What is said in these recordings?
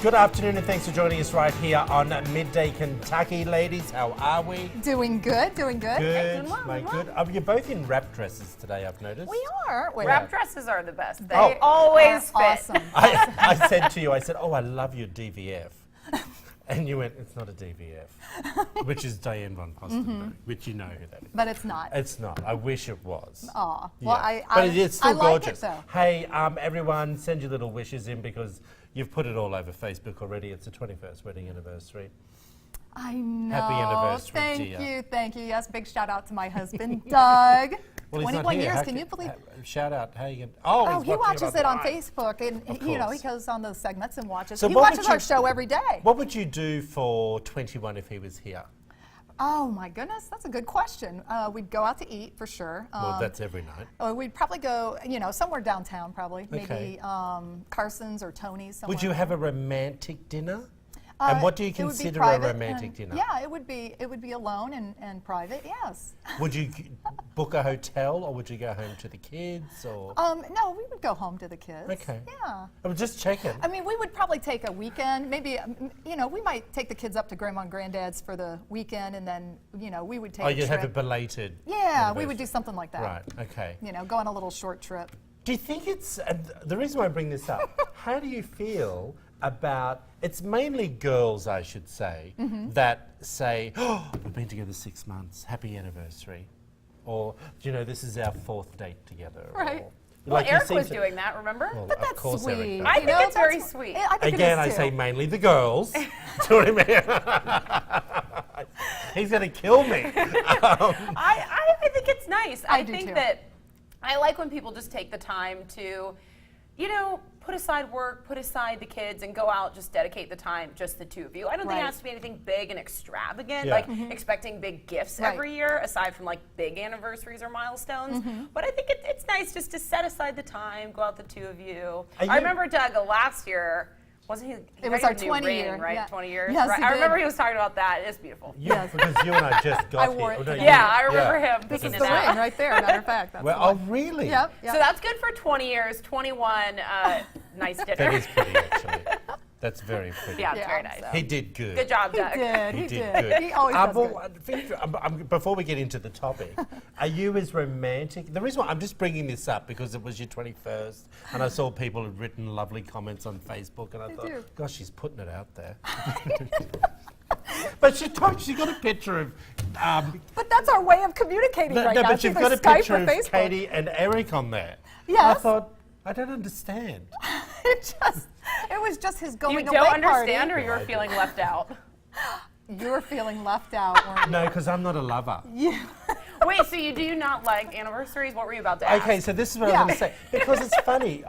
Good afternoon and thanks for joining us right here on Midday Kentucky. Ladies, how are we? Doing good, doing good. Good, mate, good. You're both in wrap dresses today, I've noticed. We are, aren't we? Wrap dresses are the best. They always fit. Awesome. I said to you, I said, oh, I love your DVF. And you went, it's not a DVF, which is Diane von Furstenberg, which you know who that is. But it's not. It's not. I wish it was. Aw. Yeah. Well, but it is still I like gorgeous. it, though. Hey, everyone, send your little wishes in because you've put it all over Facebook already. It's the 21st wedding anniversary. I know. Happy anniversary, dear. Thank you, thank you. Yes, big shout out to my husband, Doug. Well, he's 21 not here. years, How can you believe? Shout out. How you going? Oh, he's he watching watches it on online. Facebook, and Of you know, he course. goes on those segments and watches. So He what watches would our you- show every day. What would you do for 21 if he was here? Oh my goodness, that's a good question. We'd go out to eat for sure. Well, that's every night. We'd probably go, you know, somewhere downtown, probably. Okay. Maybe Carson's or Tony's. Somewhere. Would you have a romantic dinner? And what do you It would be consider a private romantic and- dinner? Yeah, it would be alone and private. Yes. Would you book a hotel or would you go home to the kids or? No, we would go home to the kids. Okay. Yeah. I'm just checking. I mean, we would probably take a weekend. Maybe, you know, we might take the kids up to Grandma and Granddad's for the weekend, and then, you know, we would take. Oh, a you'd have a trip. belated. Yeah, we anniversary. would do something like that. Right. Okay. You know, go on a little short trip. Do you think it's the reason why I bring this up? How do you feel about? It's mainly girls, I should say, that say, "Oh, we've been together 6 months. Happy anniversary," or you know, this is our 4th date together. Right. Or, Well, like you Eric seem was to- doing that, remember? Well, But of that's course Eric sweet. does. I You think know, it's very that's- sweet. Yeah, I think it Again, is I too. say mainly the girls. Do you know what I mean? He's going to kill me. I think it's nice. I I do think too. that I like when people just take the time to, you know, put aside work, put aside the kids, and go out, just dedicate the time, just the two of you. I don't think it Right. has to be anything big and extravagant, Yeah. like expecting big gifts Right. every year, aside from like big anniversaries or milestones. But I think it's nice just to set aside the time, go out the two of you. Are you- I remember Doug last year. Wasn't he? It was got our a new 20 ring, year, right? yeah. 20 years. Yes, right? he I remember did. he was talking about that. It's beautiful. Because you and I just got I here. wore it Oh, no, today. Yeah, I remember yeah. him This picking is it the out. ring right there. Matter of fact, that's Well, the oh, one. really? Yep. Yep. So that's good for 20 years. 21, nice dinner. That is pretty, actually. That's very pretty. Yeah, it's Yeah, very nice. so. He did good. Good job, Doug. He did. He He did did. good. He always does well, good. I think, before we get into the topic, are you as romantic? The reason why I'm just bringing this up because it was your 21st, and I saw people had written lovely comments on Facebook, and I thought, do. gosh, she's putting it out there. But she got a picture of. But that's our way of communicating right no, now. but It's you've either got a Skype picture or of Facebook. Katie and Eric on there. Yes. I thought, I don't understand. It was just his going You away don't understand, party. or you're feeling left out? You were feeling left out, weren't you? No, because I'm not a lover. Yeah. Wait, so you do not like anniversaries? What were you about to ask? Okay, so this is what I Yeah. was going to say. Because it's funny.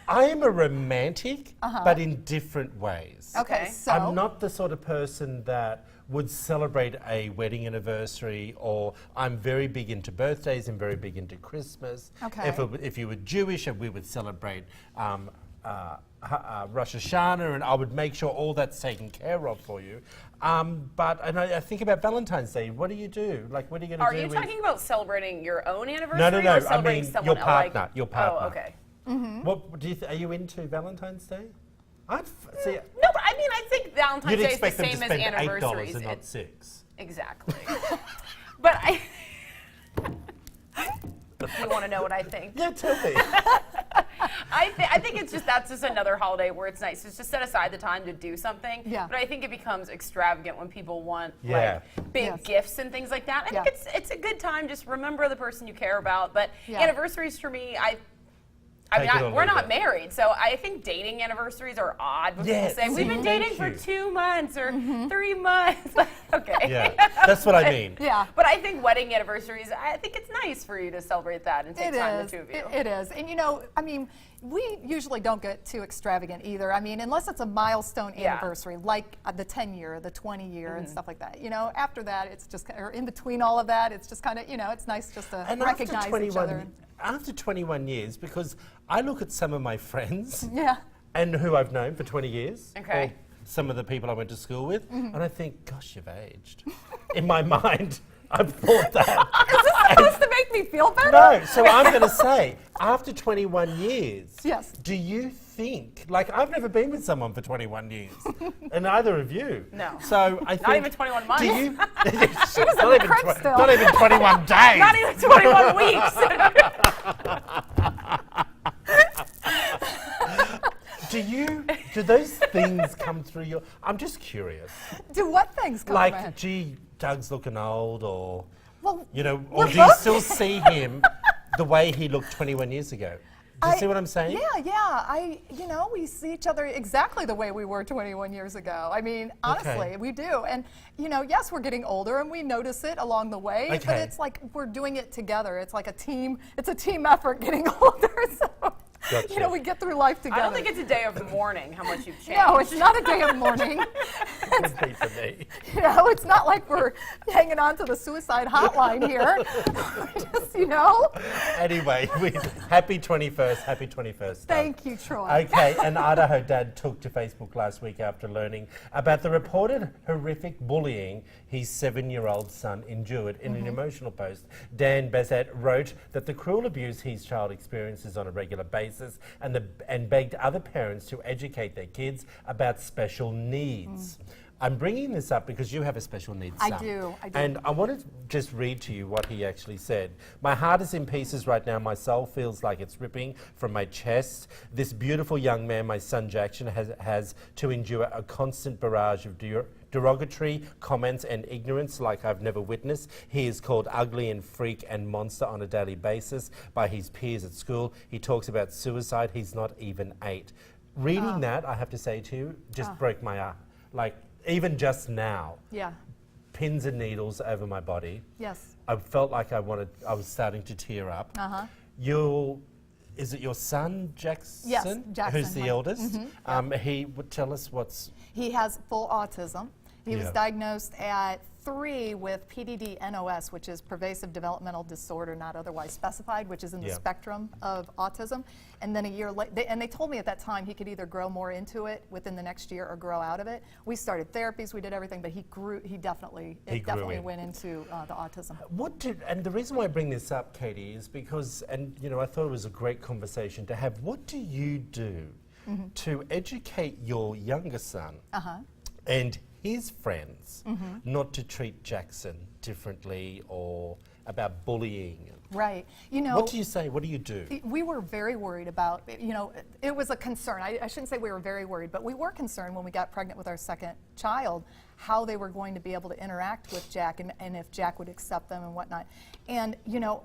I am a romantic, but in different ways. Okay, Okay. so I'm not the sort of person that would celebrate a wedding anniversary, or I'm very big into birthdays and very big into Christmas. Okay. If you were Jewish, we would celebrate Rosh Hashanah, and I would make sure all that's taken care of for you. But I think about Valentine's Day. What do you do? Like, what are you going to Are do? you with- talking about celebrating your own anniversary? No, Or I celebrating mean someone your partner. Like, Your partner. Oh, okay. What do you? Are you into Valentine's Day? I'd see. No, but I mean, I think Valentine's You'd Day is the expect them to same as spend anniversaries. $8 and not It's- $6. Exactly. But you want to know what I think? Yeah, tell me. I think it's just that's just another holiday where it's nice to just set aside the time to do something. Yeah. But I think it becomes extravagant when people want Yeah. like big Yes. gifts and things like that. I Yeah. think it's a good time. Just remember the person you care about. But Yeah. anniversaries for me, Take it or we're leave not it. married, so I think dating anniversaries are odd. When Yeah, people say we've been thank dating for you. 2 months or 3 months. Like, okay. Yeah, that's what I mean. yeah. But I think wedding anniversaries, I think it's nice for you to celebrate that and take It time is. the two of you. It is. And you know, I mean, we usually don't get too extravagant either. I mean, unless it's a milestone Yeah. anniversary, like the 10 year, the 20 year, and stuff like that. You know, after that, it's just, or in between all of that, it's just kind of, you know, it's nice just to And recognize each other. after 21 years, because I look at some of my friends Yeah. and who I've known for 20 years, Okay. or some of the people I went to school with, and I think, gosh, you've aged. In my mind, I've thought that. supposed to make me feel better? No, so I'm going to say, after 21 years, Yes. do you think, like, I've never been with someone for 21 years, and neither of you. No. So I think. Not even 21 months. Do you? She was in the crib still. Not even 21 days. Not even 21 weeks. Do those things come through your? I'm just curious. Do what things come to my Like, head? gee, Doug's looking old, or Well, or we're do you both- still see him the way he looked 21 years ago? Do you see what I'm saying? Yeah. We see each other exactly the way we were 21 years ago. I mean, honestly, we do. And, yes, we're getting older and we notice it along the way, but Okay. it's like we're doing it together. It's like it's a team effort getting older. So, Gotcha. we get through life together. I don't think it's a day of mourning how much you've changed. No, it's not a day of mourning. Would be for me. It's not like we're hanging on to the suicide hotline here. Just, Anyway, happy 21st day. Thank you, Troy. Okay, an Idaho dad took to Facebook last week after learning about the reported horrific bullying his 7-year-old son endured. In an emotional post, Dan Bezat wrote that the cruel abuse his child experiences on a regular basis and begged other parents to educate their kids about special needs. I'm bringing this up because you have a special needs son. I do. And I want to just read to you what he actually said. My heart is in pieces right now. My soul feels like it's ripping from my chest. This beautiful young man, my son Jackson, has to endure a constant barrage of derogatory comments and ignorance like I've never witnessed. He is called ugly and freak and monster on a daily basis by his peers at school. He talks about suicide. He's not even 8. Reading that, I have to say to you, just broke my heart. Like, even just now, Yeah. pins and needles over my body. Yes. I felt like I was starting to tear up. Is it your son, Jackson? Yes, Jackson, Who's the my- eldest? He would tell us what's. He has full autism. He was Yeah. diagnosed at 3 with PDD-NOS, which is pervasive developmental disorder not otherwise specified, which is in the Yeah. spectrum of autism. And then a year later, and they told me at that time he could either grow more into it within the next year or grow out of it. We started therapies, we did everything, but he definitely in. went into the autism. And the reason why I bring this up, Katie, is because, I thought it was a great conversation to have. What do you do to educate your younger son and his friends not to treat Jackson differently or about bullying? Right. What do you say? What do you do? We were very worried about, it was a concern. I shouldn't say we were very worried, but we were concerned when we got pregnant with our second child, how they were going to be able to interact with Jack and if Jack would accept them and whatnot. And,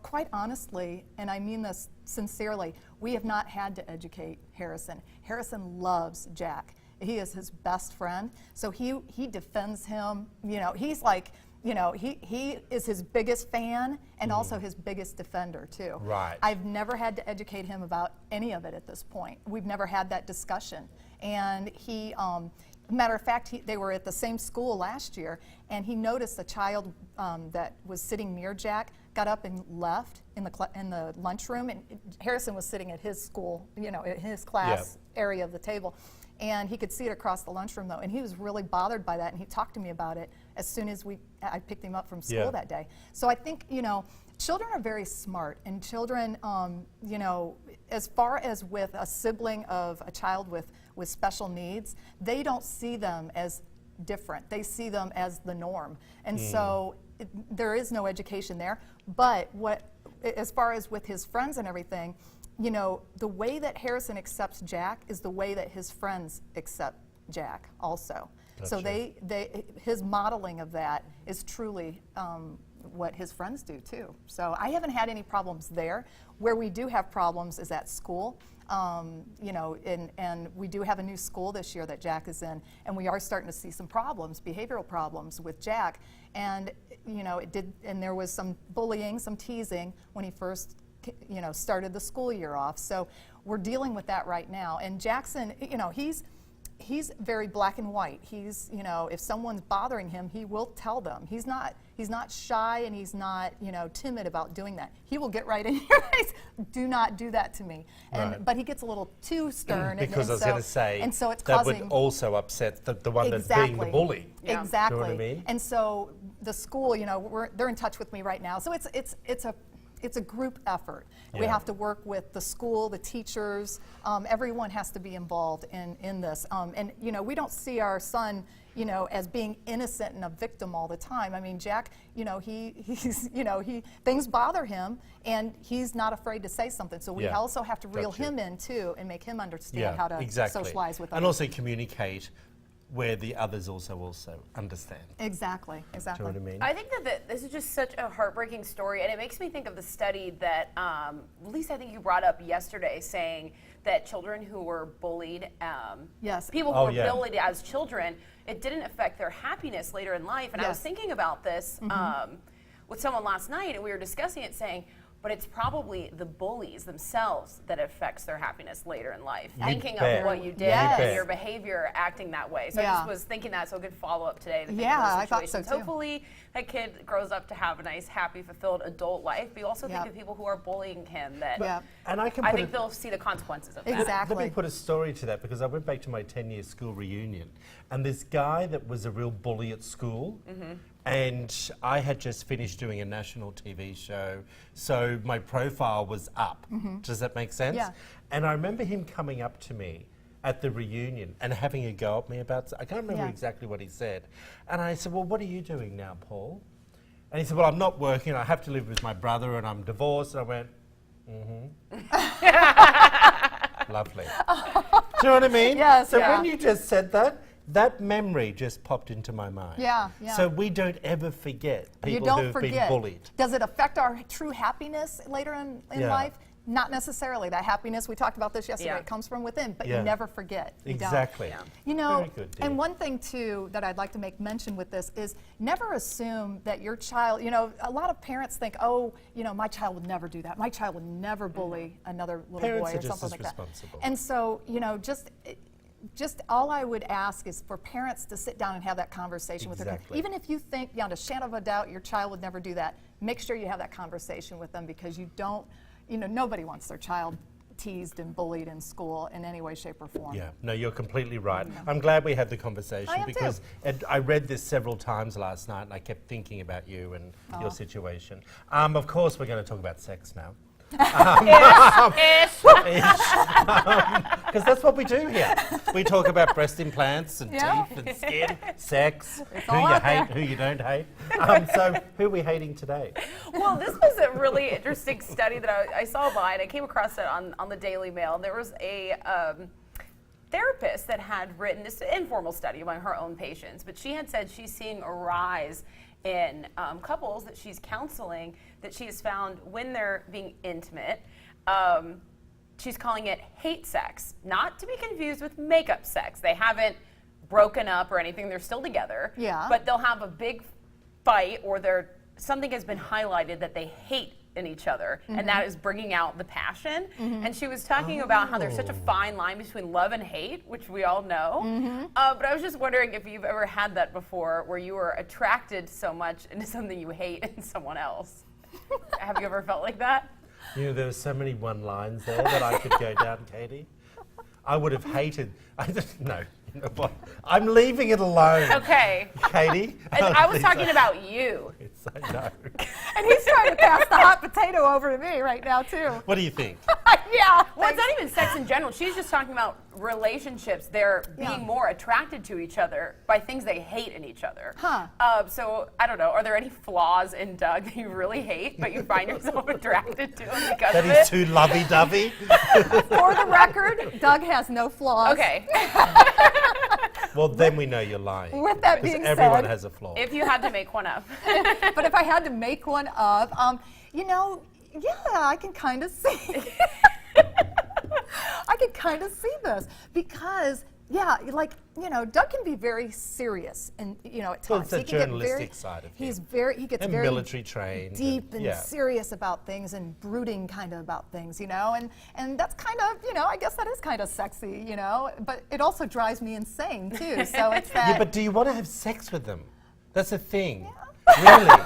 quite honestly, and I mean this sincerely, we have not had to educate Harrison. Harrison loves Jack. He is his best friend, so he defends him. He's like, he is his biggest fan and also his biggest defender too. Right. I've never had to educate him about any of it at this point. We've never had that discussion. And he, matter of fact, they were at the same school last year, and he noticed a child that was sitting near Jack got up and left in the lunchroom, and Harrison was sitting at his school, at his class area of the table. And he could see it across the lunchroom, though, and he was really bothered by that, and he talked to me about it as soon as I picked him up from school that day. So I think, children are very smart, and children, as far as with a sibling of a child with special needs, they don't see them as different. They see them as the norm. And so there is no education there. But as far as with his friends and everything, the way that Harrison accepts Jack is the way that his friends accept Jack also. Gotcha. So his modeling of that is truly what his friends do too. So I haven't had any problems there. Where we do have problems is at school. And we do have a new school this year that Jack is in, and we are starting to see some problems, behavioral problems with Jack. And and there was some bullying, some teasing when he first started the school year off. So we're dealing with that right now. And Jackson, he's very black and white. He's, you know, if someone's bothering him, he will tell them. He's not shy, and he's not, you know, timid about doing that. He will get right in your face. Do not do that to me. And Right. but he gets a little too stern. Because I was going to say, and so it's that causing would also upset the one that's being the bully. Yeah. Exactly. Do you know what I mean? And so the school, you know, they're in touch with me right now. So it's a group effort. We Yeah. have to work with the school, the teachers. Everyone has to be involved in this. And you know, we don't see our son, you know, as being innocent and a victim all the time. I mean, Jack, you know, he's you know, things bother him, and he's not afraid to say something. So we Yeah. also have to reel Gotcha. him in too, and make him understand how to exactly. socialize with and others. also communicate where the others also understand. Exactly. Do you know what I mean? I think that this is just such a heartbreaking story, and it makes me think of the study that, Lisa, I think you brought up yesterday, saying that children who were bullied, Yes. people who Oh, were yeah. bullied as children, it didn't affect their happiness later in life. And I was Yes. thinking about this with someone last night, and we were discussing it, saying, but it's probably the bullies themselves that affects their happiness later in life. You Thinking bet. of what you did Yes. and your behavior acting that way. So I Yeah. just was thinking that, so a good follow-up today. To think Yeah, of those I thought so, situations. too. Hopefully that kid grows up to have a nice, happy, fulfilled adult life. But you also think Yep. of people who are bullying him that Yeah. And I can I put think it- they'll see the consequences of that. Exactly. Let me put a story to that, because I went back to my 10-year school reunion, and this guy that was a real bully at school, and I had just finished doing a national TV show, so my profile was up. Does that make sense? Yeah. And I remember him coming up to me at the reunion and having a go at me about, I can't remember Yeah. exactly what he said. And I said, well, what are you doing now, Paul? And he said, well, I'm not working, I have to live with my brother, and I'm divorced. And I went, lovely. Do you know what I mean? Yes, So yeah. when you just said that, that memory just popped into my mind. Yeah, yeah. So we don't ever forget You people don't who've forget. been bullied. Does it affect our true happiness later in Yeah. life? Not necessarily. That happiness, we talked about this yesterday, Yeah. it comes from within, but Yeah. you never forget. You don't. Exactly. Yeah. You know, Very good, Dee. and one thing too that I'd like to make mention with this is never assume that your child, you know, a lot of parents think, oh, you know, my child would never do that. My child would never bully another little Parents boy are or just something as like that. responsible. And so, you know, just all I would ask is for parents to sit down and have that conversation with their kids. Exactly. Even if you think beyond a shadow of a doubt your child would never do that, make sure you have that conversation with them, because you don't, you know, nobody wants their child teased and bullied in school in any way, shape, or form. Yeah, no, you're completely right. I'm glad we had the conversation, I am because I read this several times last night, and I kept thinking about you and your situation. Of course, we're going to talk about sex now. Because that's what we do here. We talk about breast implants and Yeah. teeth and skin, sex, who all you out hate, there. who you don't hate. So who are we hating today? Well, this was a really interesting study that I saw online. I came across it on the Daily Mail. There was a therapist that had written this informal study among her own patients, but she had said she's seeing a rise in couples that she's counseling, that she has found when they're being intimate, she's calling it hate sex, not to be confused with makeup sex. They haven't broken up or anything, they're still together, Yeah. but they'll have a big fight, or something has been highlighted that they hate in each other, and that is bringing out the passion. And she was talking about how there's such a fine line between love and hate, which we all know. But I was just wondering if you've ever had that before, where you were attracted so much into something you hate in someone else. Have you ever felt like that? You know, there were so many one-lines there that I could go down, Katie. I would have hated. No, you know what? I'm leaving it alone. Okay. Katie. I was Lisa. talking about you. It's, I know. And he's trying to pass the hot potato over to me right now, too. What do you think? Yeah. Well, it's not even sex in general. She's just talking about relationships. They're Yeah. being more attracted to each other by things they hate in each other. Huh. So, I don't know. Are there any flaws in Doug that you really hate, but you find yourself attracted to him because That of he's it? too lovey-dovey. For the record, Doug has no flaws. Okay. Well, then we know you're lying. With that 'Cause being everyone said- has a flaw. If you had to make one up. But if I had to make one up, you know, yeah, I can kind of see. I can kind of see this, because Yeah, like, Doug can be very serious and, at Well, times. it's the He can get journalistic side of him. He gets And very military trained. deep and yeah. serious about things and brooding kind of about things, and that's kind of, I guess that is kind of sexy, but it also drives me insane too. So it's that. Yeah, but do you want to have sex with them? That's the thing. Really?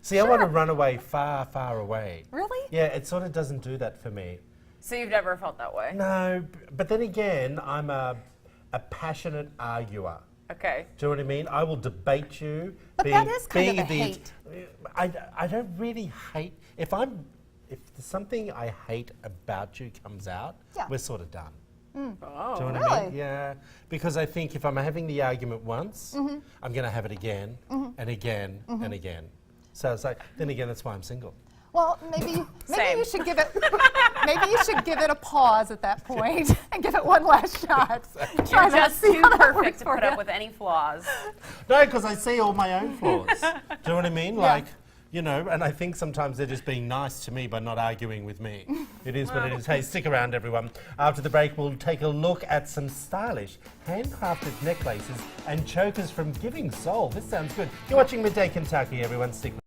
See, I want to run away far, far away. Really? Yeah, it sort of doesn't do that for me. So you've never felt that way? No, but then again, I'm a passionate arguer. Okay. Do you know what I mean? I will debate you. But that is kind of a hate. I don't really hate. If there's something I hate about you comes out, Yeah. we're sort of done. Oh. Do you know what I mean? Really? Yeah. Because I think if I'm having the argument once, I'm going to have it again and again and again. So it's like, then again, that's why I'm single. Well, maybe Same. you should give it. Maybe you should give it a pause at that point and give it one last shot. Try You're that, just see too how that perfect works to for put up you. with any flaws. No, because I see all my own flaws. Do you know what I mean? Yeah. Like, and I think sometimes they're just being nice to me by not arguing with me. It is what it is. Hey, stick around, everyone. After the break, we'll take a look at some stylish, handcrafted necklaces and chokers from Giving Soul. This sounds good. You're watching Midday Kentucky, everyone. Stick with